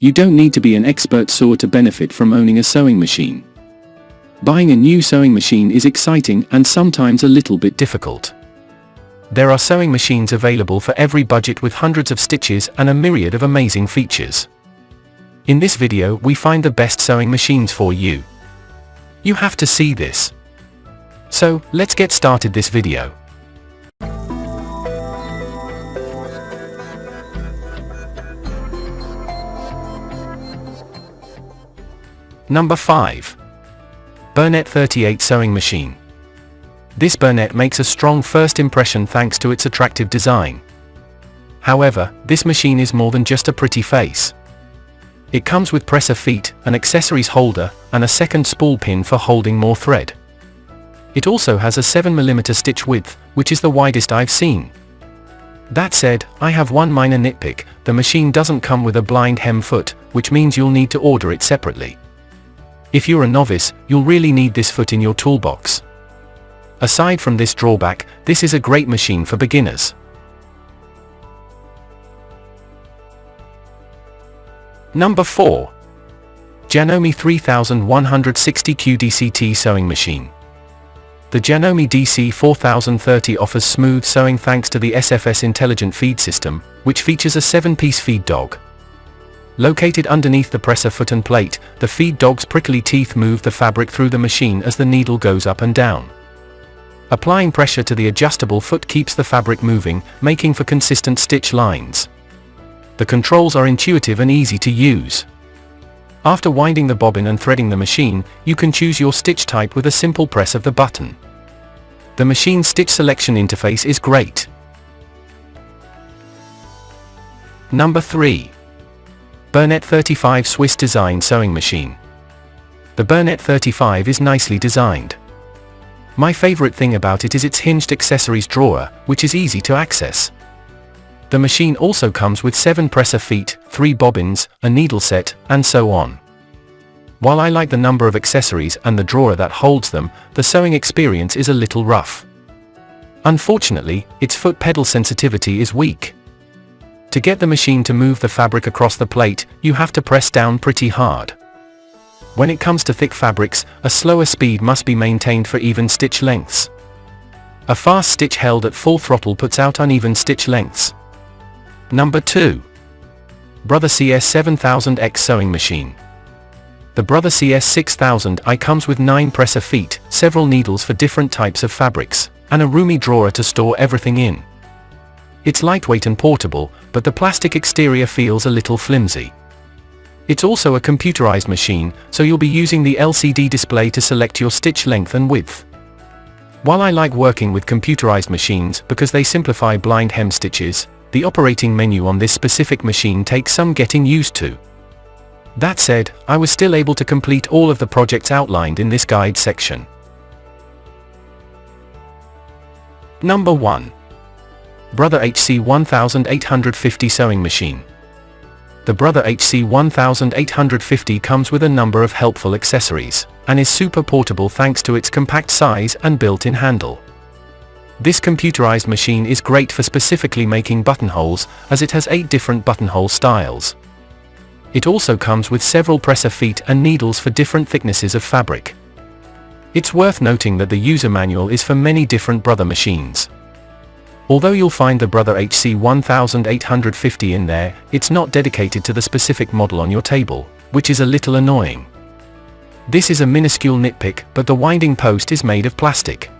You don't need to be an expert sawer to benefit from owning a sewing machine. Buying a new sewing machine is exciting and sometimes a little bit difficult. There are sewing machines available for every budget with hundreds of stitches and a myriad of amazing features. In this video we find the best sewing machines for you. You have to see this. So, let's get started this video. Number 5. Bernette 38 Sewing Machine. This Bernette makes a strong first impression thanks to its attractive design. However, this machine is more than just a pretty face. It comes with presser feet, an accessories holder, and a second spool pin for holding more thread. It also has a 7mm stitch width, which is the widest I've seen. That said, I have one minor nitpick: the machine doesn't come with a blind hem foot, which means you'll need to order it separately. If you're a novice, you'll really need this foot in your toolbox. Aside from this drawback, this is a great machine for beginners. Number 4. Janome 3160 QDCT Sewing Machine. The Janome DC 4030 offers smooth sewing thanks to the SFS Intelligent Feed System, which features a 7-piece feed dog. Located underneath the presser foot and plate, the feed dog's prickly teeth move the fabric through the machine as the needle goes up and down. Applying pressure to the adjustable foot keeps the fabric moving, making for consistent stitch lines. The controls are intuitive and easy to use. After winding the bobbin and threading the machine, you can choose your stitch type with a simple press of the button. The machine's stitch selection interface is great. Number 3. Bernette 35 Swiss Design Sewing Machine. The Bernette 35 is nicely designed. My favorite thing about it is its hinged accessories drawer, which is easy to access. The machine also comes with 7 presser feet, 3 bobbins, a needle set, and so on. While I like the number of accessories and the drawer that holds them, the sewing experience is a little rough. Unfortunately, its foot pedal sensitivity is weak. To get the machine to move the fabric across the plate, you have to press down pretty hard. When it comes to thick fabrics, a slower speed must be maintained for even stitch lengths. A fast stitch held at full throttle puts out uneven stitch lengths. Number 2. Brother CS 7000X Sewing Machine. The Brother CS 6000i comes with 9 presser feet, several needles for different types of fabrics, and a roomy drawer to store everything in. It's lightweight and portable, but the plastic exterior feels a little flimsy. It's also a computerized machine, so you'll be using the LCD display to select your stitch length and width. While I like working with computerized machines because they simplify blind hem stitches, the operating menu on this specific machine takes some getting used to. That said, I was still able to complete all of the projects outlined in this guide section. Number 1. Brother HC 1850 Sewing Machine. The Brother HC 1850 comes with a number of helpful accessories, and is super portable thanks to its compact size and built-in handle. This computerized machine is great for specifically making buttonholes, as it has 8 different buttonhole styles. It also comes with several presser feet and needles for different thicknesses of fabric. It's worth noting that the user manual is for many different Brother machines. Although you'll find the Brother HC 1850 in there, it's not dedicated to the specific model on your table, which is a little annoying. This is a minuscule nitpick, but the winding post is made of plastic.